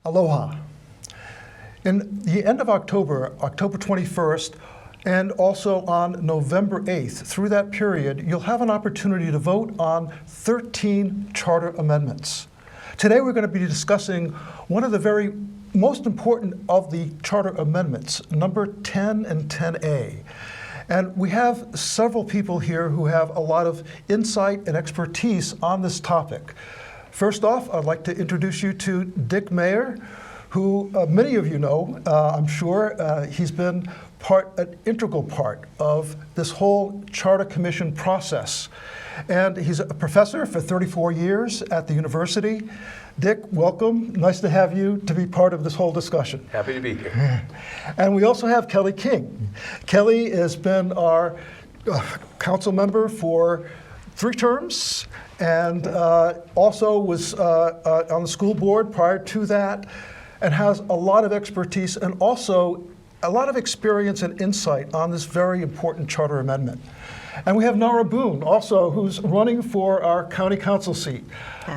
Aloha. In the end of October, October 21st, and also on November 8th, through that period, you'll have an opportunity to vote on 13 charter amendments. Today we're going to be discussing one of the very most important of the charter amendments, number 10 and 10A. And we have several people here who have a lot of insight and expertise on this topic. First off, I'd like to introduce you to Dick Mayer, who many of you know, I'm sure. He's been an integral part of this whole Charter Commission process. And he's a professor for 34 years at the university. Dick, welcome. Nice to have you to be part of this whole discussion. Happy to be here. And we also have Kelly King. Kelly has been our council member for 3 terms, and also was on the school board prior to that, and has a lot of expertise and also a lot of experience and insight on this very important charter amendment. And we have Nara Boone also, who's running for our county council seat.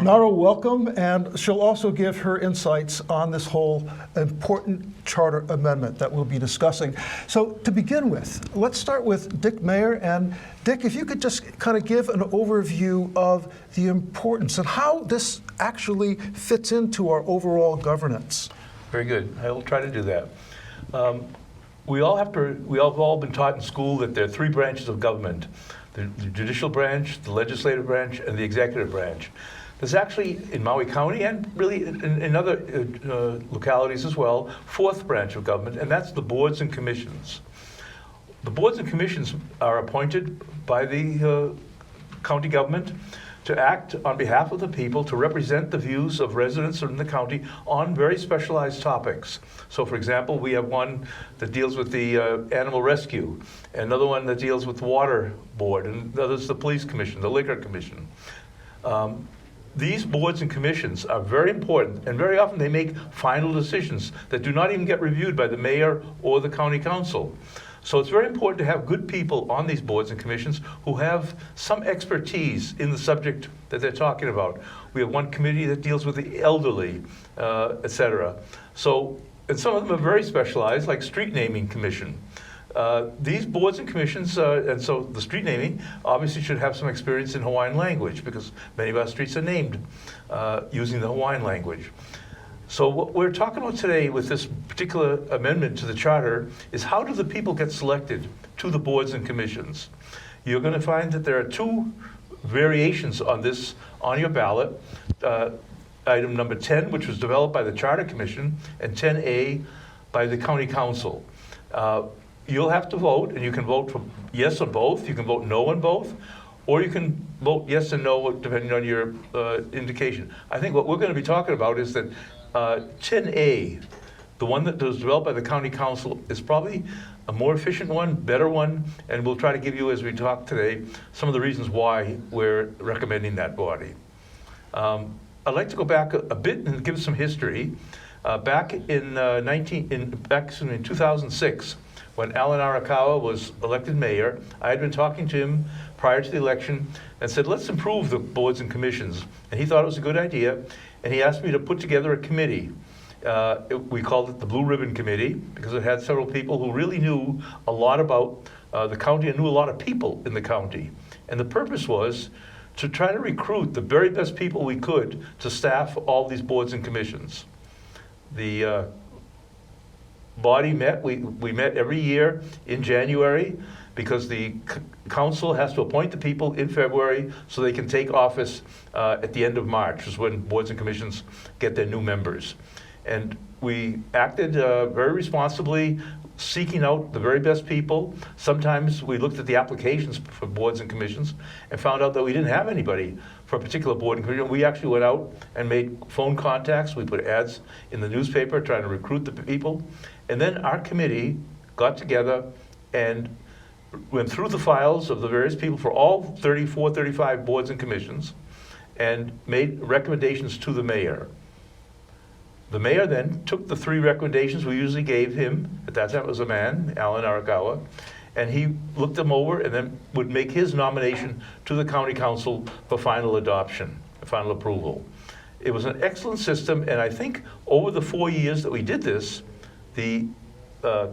Nara, welcome, and she'll also give her insights on this whole important charter amendment that we'll be discussing. So to begin with, let's start with Dick Mayer. And Dick, if you could just kind of give an overview of the importance and how this actually fits into our overall governance. Very good. I will try to do that. We have all been taught in school that there are 3 branches of government: the judicial branch, the legislative branch, and the executive branch. There's actually, in Maui County and really in other localities as well, 4th branch of government, and that's the boards and commissions. The boards and commissions are appointed by the county government to act on behalf of the people, to represent the views of residents in the county on very specialized topics. So for example, we have one that deals with the animal rescue, another one that deals with the water board, and others the police commission, the liquor commission. These boards and commissions are very important, and very often they make final decisions that do not even get reviewed by the mayor or the county council. So it's very important to have good people on these boards and commissions who have some expertise in the subject that they're talking about. We have one committee that deals with the elderly, etc. So, and some of them are very specialized, like street naming commission. These boards and commissions, and so the street naming obviously should have some experience in Hawaiian language, because many of our streets are named using the Hawaiian language. So what we're talking about today with this particular amendment to the charter is how do the people get selected to the boards and commissions? You're going to find that there are 2 variations on this on your ballot. Item number 10, which was developed by the Charter Commission, and 10A by the County Council. You'll have to vote, and you can vote for yes on both, you can vote no on both, or you can vote yes and no depending on your indication. I think what we're going to be talking about is that 10A, the one that was developed by the County Council, is probably a more efficient one, better one, and we'll try to give you, as we talk today, some of the reasons why we're recommending that body. I'd like to go back a bit and give some history. Back in 2006, when Alan Arakawa was elected mayor, I had been talking to him prior to the election and said, let's improve the boards and commissions. And he thought it was a good idea, and he asked me to put together a committee. We called it the Blue Ribbon Committee, because it had several people who really knew a lot about the county and knew a lot of people in the county. And the purpose was to try to recruit the very best people we could to staff all these boards and commissions. The body met, we met every year in January, because the council has to appoint the people in February so they can take office at the end of March, which is when boards and commissions get their new members. And we acted very responsibly, seeking out the very best people. Sometimes we looked at the applications for boards and commissions and found out that we didn't have anybody for a particular board and commission. We actually went out and made phone contacts. We put ads in the newspaper trying to recruit the people. And then our committee got together and went through the files of the various people for all 34, 35 boards and commissions and made recommendations to the mayor. The mayor then took the 3 recommendations we usually gave him. At that time it was a man, Alan Arakawa, and he looked them over and then would make his nomination to the county council for final adoption, final approval. It was an excellent system, and I think over the 4 years that we did this, the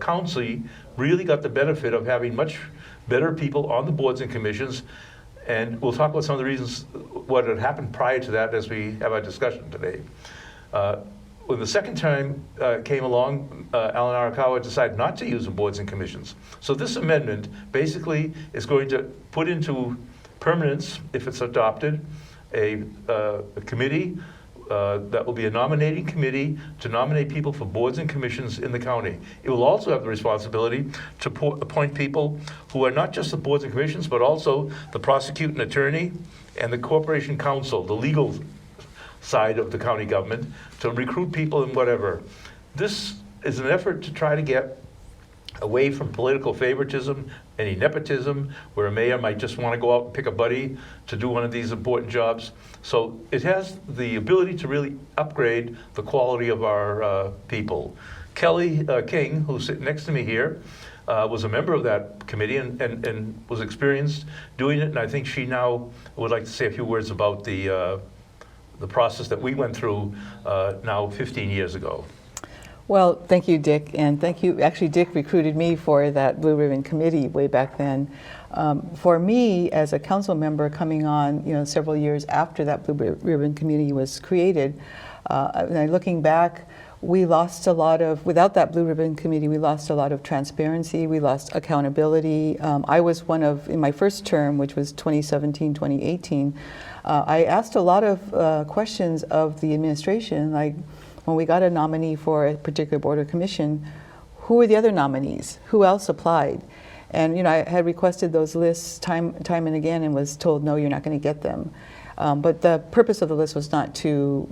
council really got the benefit of having much better people on the boards and commissions, and we'll talk about some of the reasons what had happened prior to that as we have our discussion today. When the second time came along, Alan Arakawa decided not to use the boards and commissions. So this amendment basically is going to put into permanence, if it's adopted, a committee that will be a nominating committee to nominate people for boards and commissions in the county. It will also have the responsibility to appoint people who are not just the boards and commissions, but also the prosecuting attorney and the corporation counsel, the legal side of the county government, to recruit people and whatever. This is an effort to try to get away from political favoritism, any nepotism, where a mayor might just want to go out and pick a buddy to do one of these important jobs. So it has the ability to really upgrade the quality of our people. Kelly King, who's sitting next to me here, was a member of that committee and was experienced doing it, and I think she now would like to say a few words about the process that we went through now 15 years ago. Well, thank you, Dick, and thank you. Actually, Dick recruited me for that Blue Ribbon Committee way back then. For me, as a council member coming on, several years after that Blue Ribbon Committee was created, and looking back, we lost a lot of, without that Blue Ribbon Committee, we lost a lot of transparency, we lost accountability. I was one of, in my first term, which was 2017, 2018, I asked a lot of questions of the administration, like when we got a nominee for a particular board or commission, who were the other nominees? Who else applied? And I had requested those lists time and again and was told, no, you're not going to get them. But the purpose of the list was not to,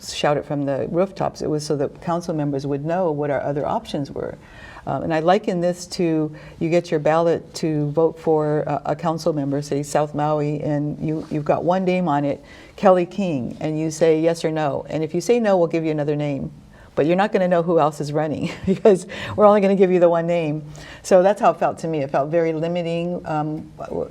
shout it from the rooftops. It was so that council members would know what our other options were. And I liken this to, you get your ballot to vote for a council member, say South Maui, and you've got one name on it, Kelly King, and you say yes or no. And if you say no, we'll give you another name. But you're not going to know who else is running because we're only going to give you the one name. So that's how it felt to me. It felt very limiting.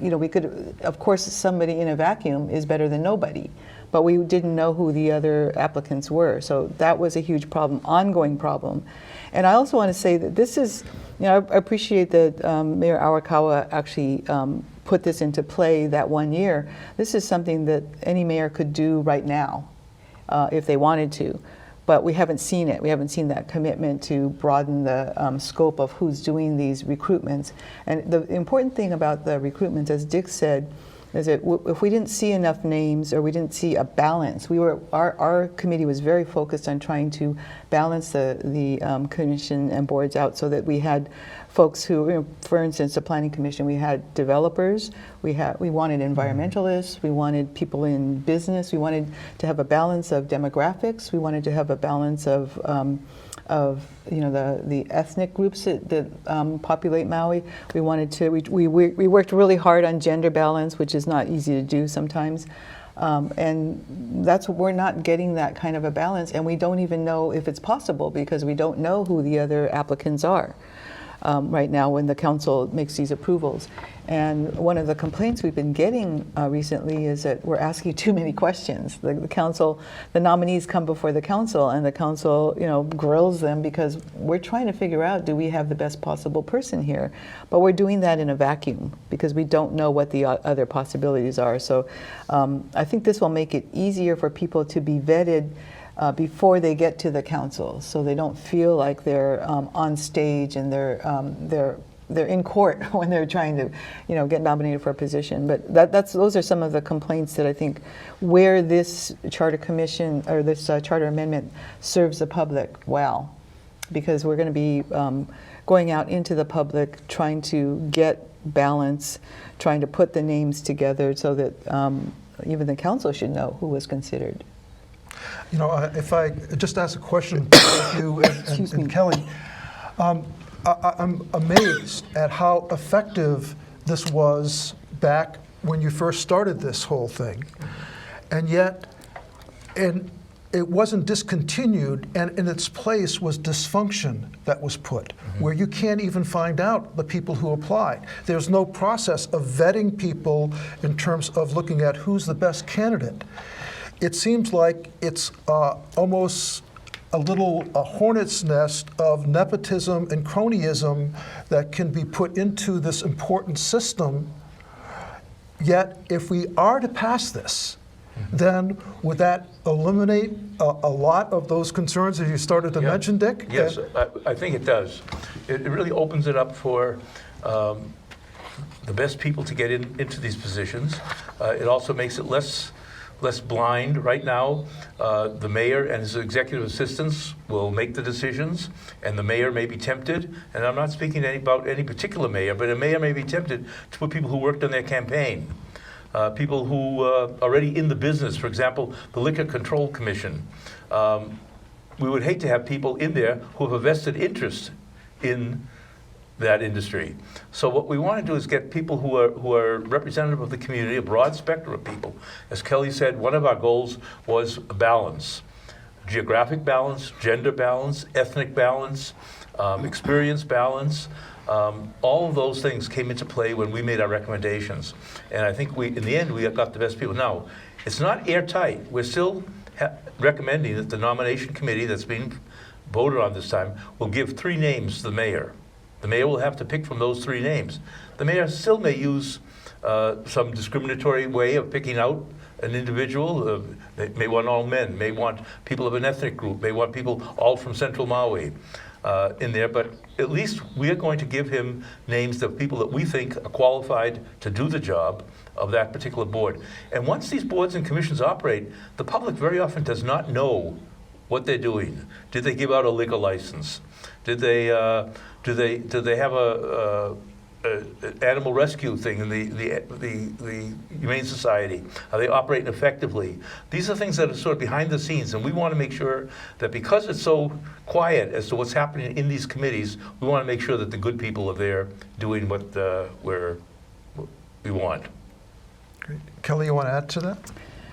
We could, of course, somebody in a vacuum is better than nobody, but we didn't know who the other applicants were. So that was a huge problem, ongoing problem. And I also want to say that this is, I appreciate that Mayor Arakawa actually put this into play that 1 year. This is something that any mayor could do right now if they wanted to. But we haven't seen it. We haven't seen that commitment to broaden the scope of who's doing these recruitments. And the important thing about the recruitments, as Dick said, is that if we didn't see enough names or we didn't see a balance, our committee was very focused on trying to balance the commission and boards out so that we had folks who, for instance, the Planning Commission, we had developers, we wanted environmentalists, we wanted people in business, we wanted to have a balance of demographics, we wanted to have a balance of the ethnic groups that populate Maui. We wanted to, we worked really hard on gender balance, which is not easy to do sometimes. And that's we're not getting that kind of a balance, and we don't even know if it's possible because we don't know who the other applicants are right now when the council makes these approvals. And one of the complaints we've been getting recently is that we're asking too many questions. The council, the nominees come before the council, and the council, grills them because we're trying to figure out, do we have the best possible person here? But we're doing that in a vacuum because we don't know what the other possibilities are. So I think this will make it easier for people to be vetted before they get to the council, so they don't feel like they're on stage and they're in court when they're trying to, get nominated for a position. But those are some of the complaints that I think where this charter commission or this charter amendment serves the public well, because we're going to be going out into the public trying to get balance, trying to put the names together so that even the council should know who was considered. If I just ask a question to you and Kelly, I'm amazed at how effective this was back when you first started this whole thing. And yet, it wasn't discontinued, and in its place was dysfunction that was put, where you can't even find out the people who applied. There's no process of vetting people in terms of looking at who's the best candidate. it seems like it's almost a little hornet's nest of nepotism and cronyism that can be put into this important system. Yet, if we are to pass this, then would that eliminate a lot of those concerns that you started to mention, Dick? Yes, I think it does. It really opens it up for the best people to get into these positions. It also makes it less blind. Right now, the mayor and his executive assistants will make the decisions, and the mayor may be tempted, and I'm not speaking about any particular mayor, but a mayor may be tempted to put people who worked on their campaign, people who are already in the business. For example, the Liquor Control Commission. We would hate to have people in there who have a vested interest in that industry. So what we want to do is get people who are representative of the community, a broad spectrum of people. As Kelly said, one of our goals was a balance. Geographic balance, gender balance, ethnic balance, experience balance. All of those things came into play when we made our recommendations. And I think in the end, we got the best people. Now, it's not airtight. We're still recommending that the nomination committee that's being voted on this time will give 3 names to the mayor. The mayor will have to pick from those 3 names. The mayor still may use some discriminatory way of picking out an individual. May want all men, may want people of an ethnic group, may want people all from Central Maui in there. But at least we are going to give him names of people that we think are qualified to do the job of that particular board. And once these boards and commissions operate, the public very often does not know what they're doing. Did they give out a liquor license? Did they have a animal rescue thing in the Humane Society? Are they operating effectively? These are things that are sort of behind the scenes, and we want to make sure that because it's so quiet as to what's happening in these committees, we want to make sure that the good people are there doing what we want. Great. Kelly, you want to add to that?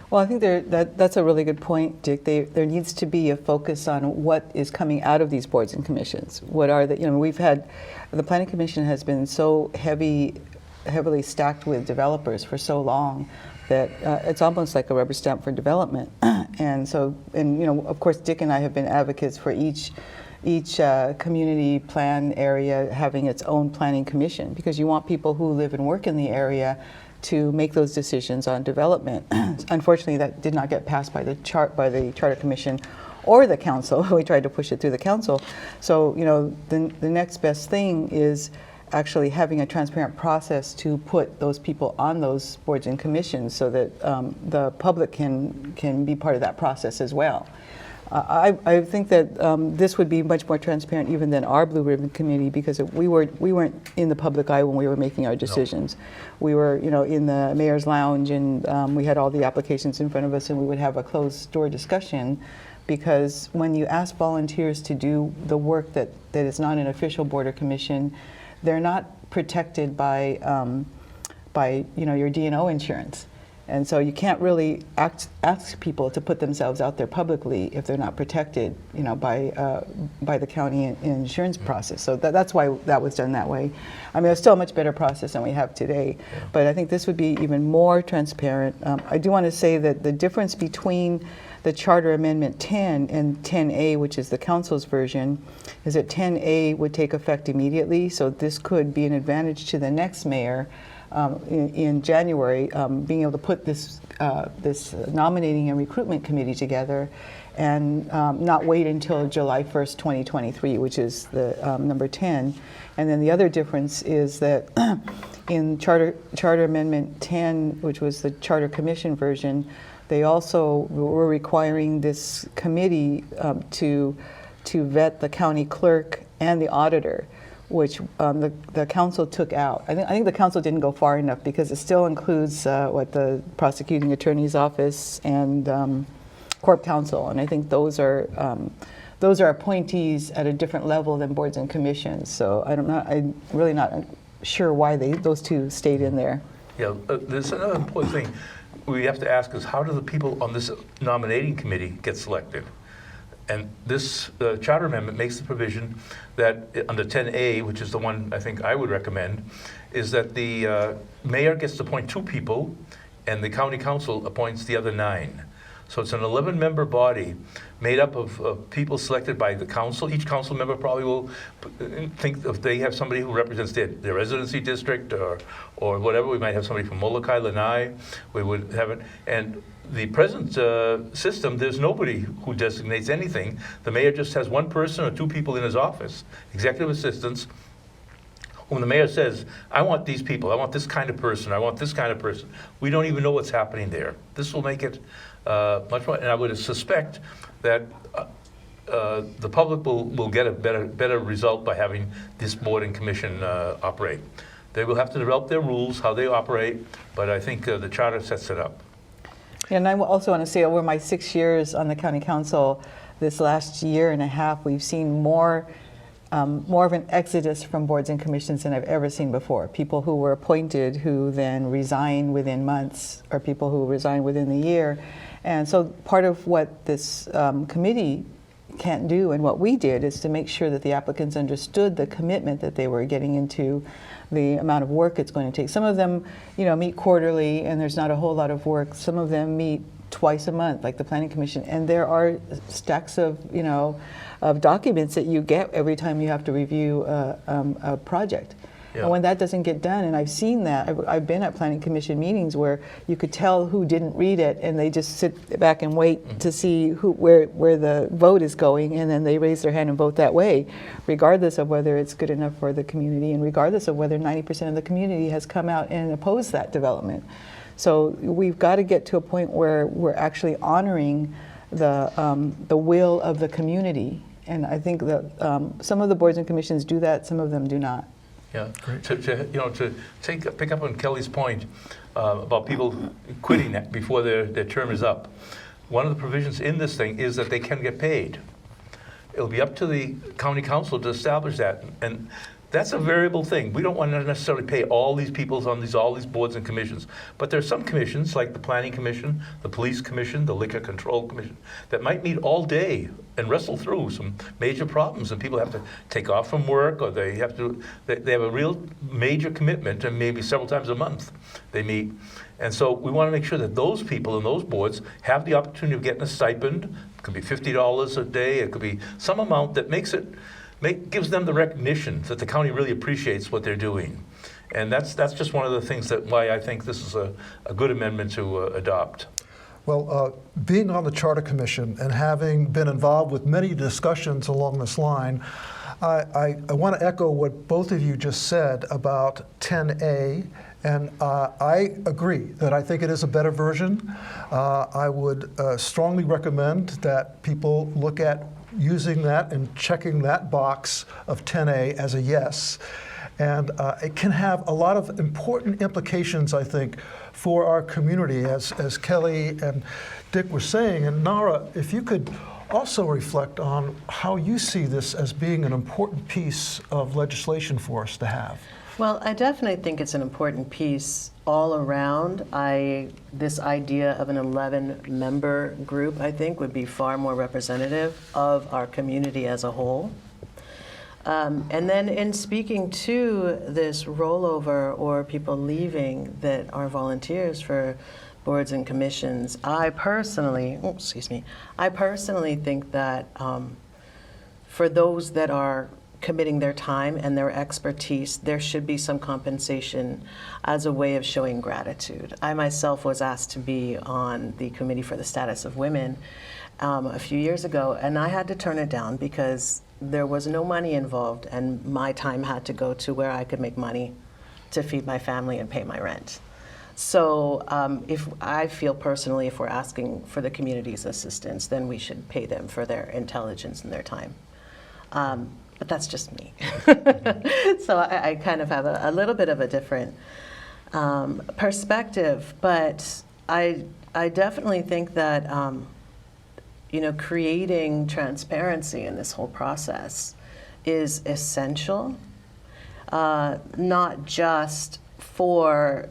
Well, I think that's a really good point, Dick. There needs to be a focus on what is coming out of these boards and commissions. What are we've had, the Planning Commission has been so heavily stacked with developers for so long that it's almost like a rubber stamp for development. And of course, Dick and I have been advocates for each community plan area having its own planning commission, because you want people who live and work in the area to make those decisions on development. Unfortunately, that did not get passed by the Charter Commission or the council. We tried to push it through the council. So, the next best thing is actually having a transparent process to put those people on those boards and commissions so that the public can be part of that process as well. I think that this would be much more transparent even than our Blue Ribbon Committee, because we weren't in the public eye when we were making our decisions. No. We were, in the mayor's lounge, and we had all the applications in front of us, and we would have a closed door discussion, because when you ask volunteers to do the work that is not an official board or commission, they're not protected by your D&O insurance. And so you can't really ask people to put themselves out there publicly if they're not protected, by the county insurance process. So that's why that was done that way. I mean, it's still a much better process than we have today, but I think this would be even more transparent. I do want to say that the difference between the Charter Amendment 10 and 10A, which is the council's version, is that 10A would take effect immediately. So this could be an advantage to the next mayor in January, being able to put this nominating and recruitment committee together, and not wait until July 1st, 2023, which is the number 10. And then the other difference is that in Charter Amendment 10, which was the Charter Commission version, they also were requiring this committee to vet the county clerk and the auditor, which the council took out. I think the council didn't go far enough, because it still includes the prosecuting attorney's office and corp counsel, and I think those are appointees at a different level than boards and commissions. So I'm really not sure why those two stayed in there. Yeah, there's another important thing we have to ask is, how do the people on this nominating committee get selected? And this charter amendment makes the provision that under 10A, which is the one I think I would recommend, is that the mayor gets to appoint 2 people and the county council appoints the other 9. So it's an 11-member body made up of people selected by the council. Each council member probably will think if they have somebody who represents their residency district or whatever. We might have somebody from Molokai, Lanai. We would have it. And the present system, there's nobody who designates anything. The mayor just has one person or two people in his office, executive assistants, when the mayor says, I want these people, I want this kind of person, I want this kind of person, we don't even know what's happening there. This will make it much more, and I would suspect that the public will get a better result by having this board and commission operate. They will have to develop their rules, how they operate, but I think the charter sets it up. And I also want to say, over my 6 years on the county council, this last year and a half, we've seen more of an exodus from boards and commissions than I've ever seen before. People who were appointed who then resign within months, or people who resign within the year. And so part of what this committee can't do, and what we did, is to make sure that the applicants understood the commitment that they were getting into, the amount of work it's going to take. Some of them, meet quarterly, and there's not a whole lot of work. Some of them meet twice a month, like the Planning Commission, and there are stacks of, of documents that you get every time you have to review a project. Yeah. And when that doesn't get done, and I've seen that, I've been at Planning Commission meetings where you could tell who didn't read it, and they just sit back and wait to see where the vote is going, and then they raise their hand and vote that way, regardless of whether it's good enough for the community, and regardless of whether 90% of the community has come out and opposed that development. So we've got to get to a point where we're actually honoring the will of the community, and I think that some of the boards and commissions do that, some of them do not. Yeah, to pick up on Kelly's point about people quitting before their term is up. One of the provisions in this thing is that they can get paid. It'll be up to the county council to establish that, and that's a variable thing. We don't want to necessarily pay all these people on all these boards and commissions, but there are some commissions, like the Planning Commission, the Police Commission, the Liquor Control Commission, that might meet all day and wrestle through some major problems, and people have to take off from work, or they have a real major commitment, and maybe several times a month they meet. And so we want to make sure that those people in those boards have the opportunity of getting a stipend. It could be $50 a day, it could be some amount that gives them the recognition that the county really appreciates what they're doing. And that's just one of the things why I think this is a good amendment to adopt. Well, being on the Charter Commission and having been involved with many discussions along this line, I want to echo what both of you just said about 10A, and I agree that I think it is a better version. I would strongly recommend that people look at using that and checking that box of 10A as a yes. And it can have a lot of important implications, I think, for our community, as Kelly and Dick were saying. And Nara, if you could also reflect on how you see this as being an important piece of legislation for us to have. Well, I definitely think it's an important piece all around. This idea of an 11-member group, I think, would be far more representative of our community as a whole. And then in speaking to this rollover or people leaving that are volunteers for boards and commissions, I personally think that for those that are committing their time and their expertise, there should be some compensation as a way of showing gratitude. I myself was asked to be on the Committee for the Status of Women a few years ago, and I had to turn it down because there was no money involved, and my time had to go to where I could make money to feed my family and pay my rent. So if I feel personally, if we're asking for the community's assistance, then we should pay them for their intelligence and their time. But that's just me. So I kind of have a little bit of a different perspective, but I definitely think that creating transparency in this whole process is essential, not just for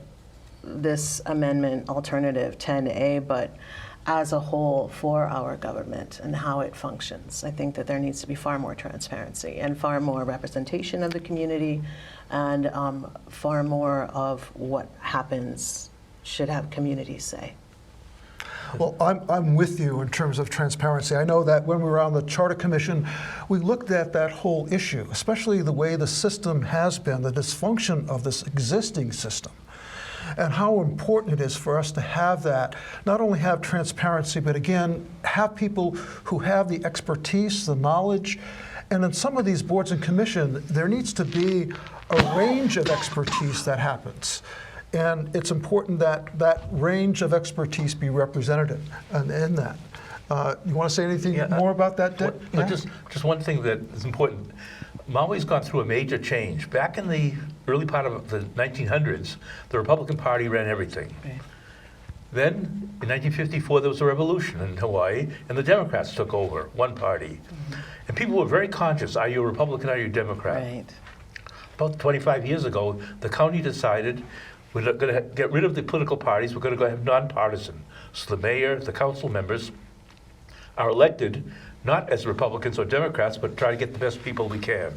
this amendment alternative 10A, but as a whole for our government and how it functions. I think that there needs to be far more transparency and far more representation of the community, and far more of what happens should have community say. Well, I'm with you in terms of transparency. I know that when we were on the Charter Commission, we looked at that whole issue, especially the way the system has been, the dysfunction of this existing system, and how important it is for us to have that, not only have transparency, but again, have people who have the expertise, the knowledge. And in some of these boards and commissions, there needs to be a range of expertise that happens. And it's important that that range of expertise be represented in that. You want to say anything more about that, Dick? Well, just one thing that is important. Maui's gone through a major change. Back in the early part of the 1900s, the Republican Party ran everything. Right. Then, in 1954, there was a revolution in Hawaii, and the Democrats took over, one party. And people were very conscious, are you a Republican, are you a Democrat? Right. About 25 years ago, the county decided we're going to get rid of the political parties, we're going to go have nonpartisan. So the mayor, the council members are elected not as Republicans or Democrats, but try to get the best people we can.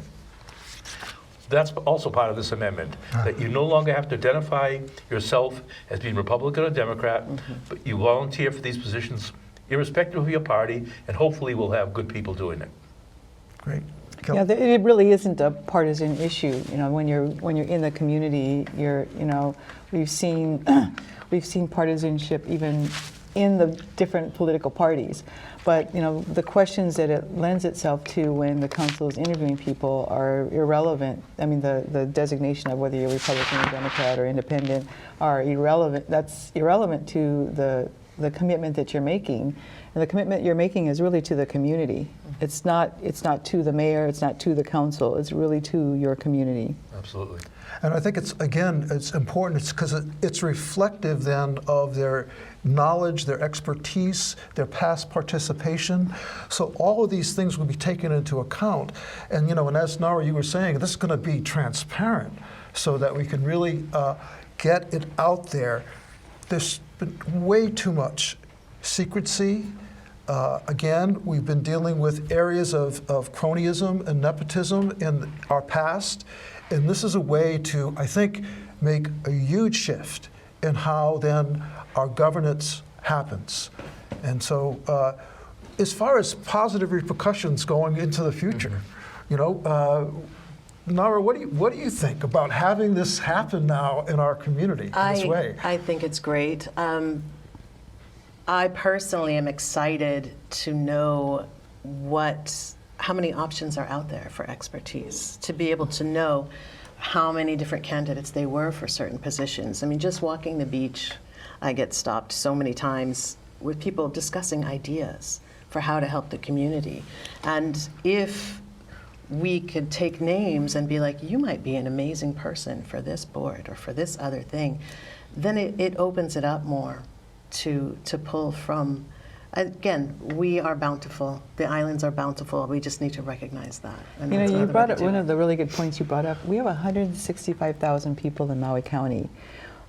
That's also part of this amendment, that you no longer have to identify yourself as being Republican or Democrat, but you volunteer for these positions irrespective of your party, and hopefully we'll have good people doing it. Great. Yeah, it really isn't a partisan issue. You know, when you're in the community, we've seen partisanship even in the different political parties. But the questions that it lends itself to when the council is interviewing people are irrelevant. I mean, the designation of whether you're Republican or Democrat or independent are irrelevant. That's irrelevant to the commitment that you're making. And the commitment you're making is really to the community. It's not to the mayor, it's not to the council, it's really to your community. Absolutely. And I think it's important because it's reflective then of their knowledge, their expertise, their past participation. So all of these things will be taken into account. And and as Nara, you were saying, this is going to be transparent so that we can really get it out there. There's been way too much secrecy. Again, we've been dealing with areas of cronyism and nepotism in our past. And this is a way to, I think, make a huge shift in how then our governance happens. And so as far as positive repercussions going into the future, Nara, what do you think about having this happen now in our community in this way? I think it's great. I personally am excited to know how many options are out there for expertise, to be able to know how many different candidates they were for certain positions. I mean, just walking the beach, I get stopped so many times with people discussing ideas for how to help the community. And if we could take names and be like, you might be an amazing person for this board or for this other thing, then it opens it up more to pull from. Again, we are bountiful. The islands are bountiful. We just need to recognize that. And that's You another brought way up to do one it. of the really good points you brought up. We have 165,000 people in Maui County.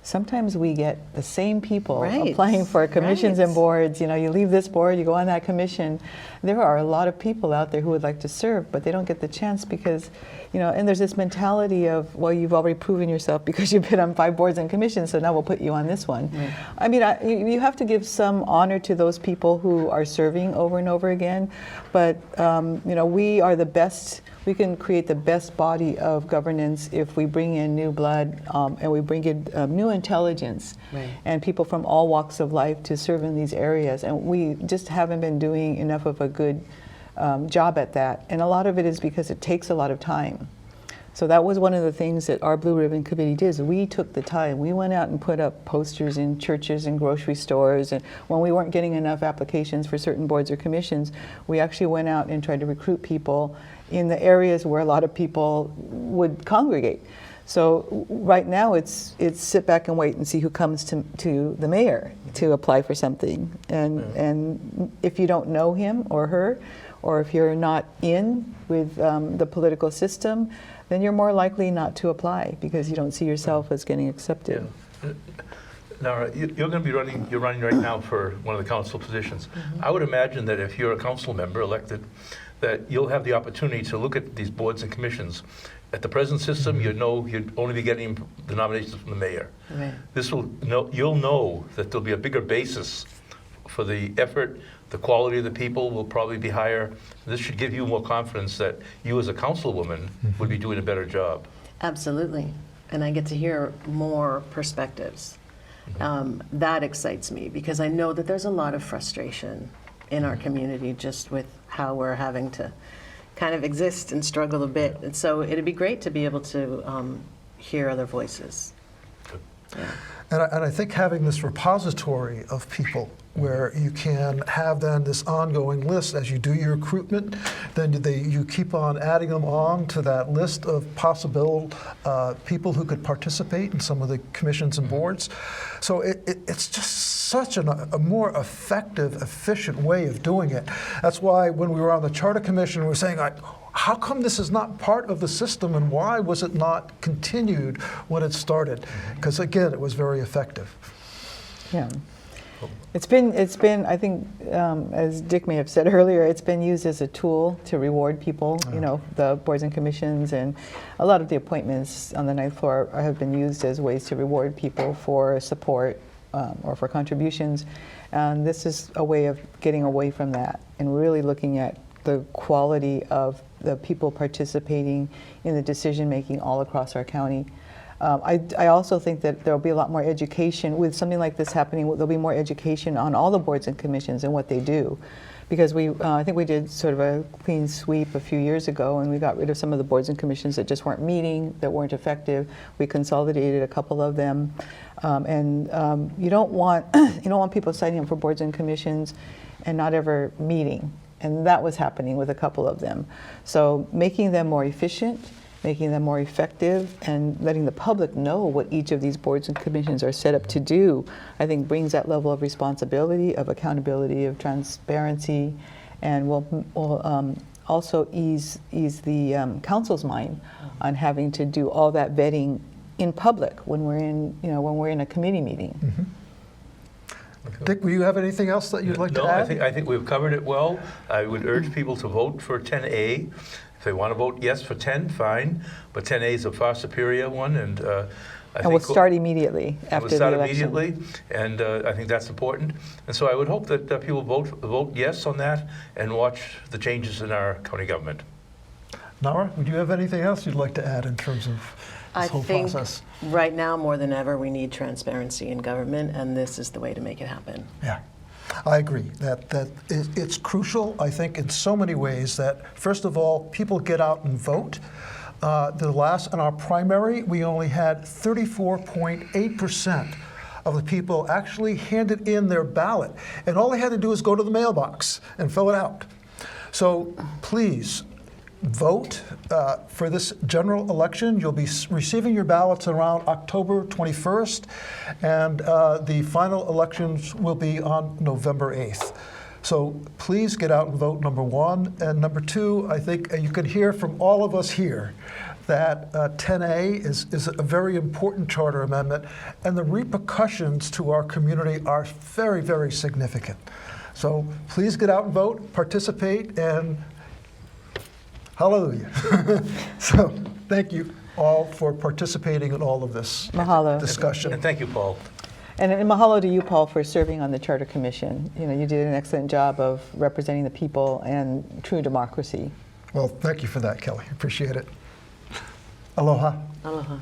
Sometimes we get the same people Right, applying for commissions right. and boards. You leave this board, you go on that commission. There are a lot of people out there who would like to serve, but they don't get the chance because, and there's this mentality of, well, you've already proven yourself because you've been on 5 boards and commissions, so now we'll put you on this one. Right. I mean, you have to give some honor to those people who are serving over and over again, but, we are the best. We can create the best body of governance if we bring in new blood and we bring in new intelligence Right. and people from all walks of life to serve in these areas. And we just haven't been doing enough of a good job at that. And a lot of it is because it takes a lot of time. So that was one of the things that our Blue Ribbon Committee did, is we took the time. We went out and put up posters in churches and grocery stores. And when we weren't getting enough applications for certain boards or commissions, we actually went out and tried to recruit people in the areas where a lot of people would congregate. So right now it's sit back and wait and see who comes to the mayor to apply for something. And if you don't know him or her, or if you're not in with the political system, then you're more likely not to apply because you don't see yourself as getting accepted. Yeah. Nara, you're going to be running. You're running right now for one of the council positions. I would imagine that if you're a council member elected, that you'll have the opportunity to look at these boards and commissions. At the present system, you'd only be getting the nominations from the mayor. Right. You'll know that there'll be a bigger basis for the effort. The quality of the people will probably be higher. This should give you more confidence that you as a councilwoman would be doing a better job. Absolutely. And I get to hear more perspectives. That excites me because I know that there's a lot of frustration in our community just with how we're having to kind of exist and struggle a bit. And so it'd be great to be able to hear other voices. Yeah. And I think having this repository of people where you can have then this ongoing list as you do your recruitment, then you keep on adding them on to that list of possible people who could participate in some of the commissions and boards. So it's just such a more effective, efficient way of doing it. That's why when we were on the Charter Commission, we were saying, how come this is not part of the system and why was it not continued when it started? Because again, it was very effective. Yeah. It's been, I think, as Dick may have said earlier, it's been used as a tool to reward people. You know, the boards and commissions and a lot of the appointments on the ninth floor have been used as ways to reward people for support or for contributions. And this is a way of getting away from that and really looking at the quality of the people participating in the decision making all across our county. I also think that there'll be a lot more education with something like this happening. There'll be more education on all the boards and commissions and what they do, because I think we did sort of a clean sweep a few years ago, and we got rid of some of the boards and commissions that just weren't meeting, that weren't effective. We consolidated a couple of them, and you don't want people signing up for boards and commissions and not ever meeting, and that was happening with a couple of them. So making them more efficient, making them more effective, and letting the public know what each of these boards and commissions are set up to do, I think brings that level of responsibility, of accountability, of transparency, and will also ease the council's mind on having to do all that vetting in public when we're in a committee meeting. Mm-hmm. Dick, will you have anything else that you'd like to add? I think we've covered it well. I would urge people to vote for 10A. If they want to vote yes for 10, fine, but 10A is a far superior one, and I think we'll start immediately after the election. Immediately, and I think that's important. And so I would hope that people vote yes on that and watch the changes in our county government. Nara, would you have anything else you'd like to add in terms of this whole process? Right now, more than ever, we need transparency in government, and this is the way to make it happen. Yeah, I agree that it's crucial, I think, in so many ways that, first of all, people get out and vote. In our primary, we only had 34.8% of the people actually handed in their ballot, and all they had to do was go to the mailbox and fill it out. So please, vote for this general election. You'll be receiving your ballots around October 21st, and the final elections will be on November 8th. So please get out and vote, number one. And number two, I think you can hear from all of us here that 10A is a very important charter amendment, and the repercussions to our community are very, very significant. So please get out and vote, participate, and hallelujah. So thank you all for participating in all of this Mahalo. discussion. And thank you, Paul. And mahalo to you, Paul, for serving on the Charter Commission. You know, you did an excellent job of representing the people and true democracy. Well, thank you for that, Kelly. Appreciate it. Aloha. Aloha.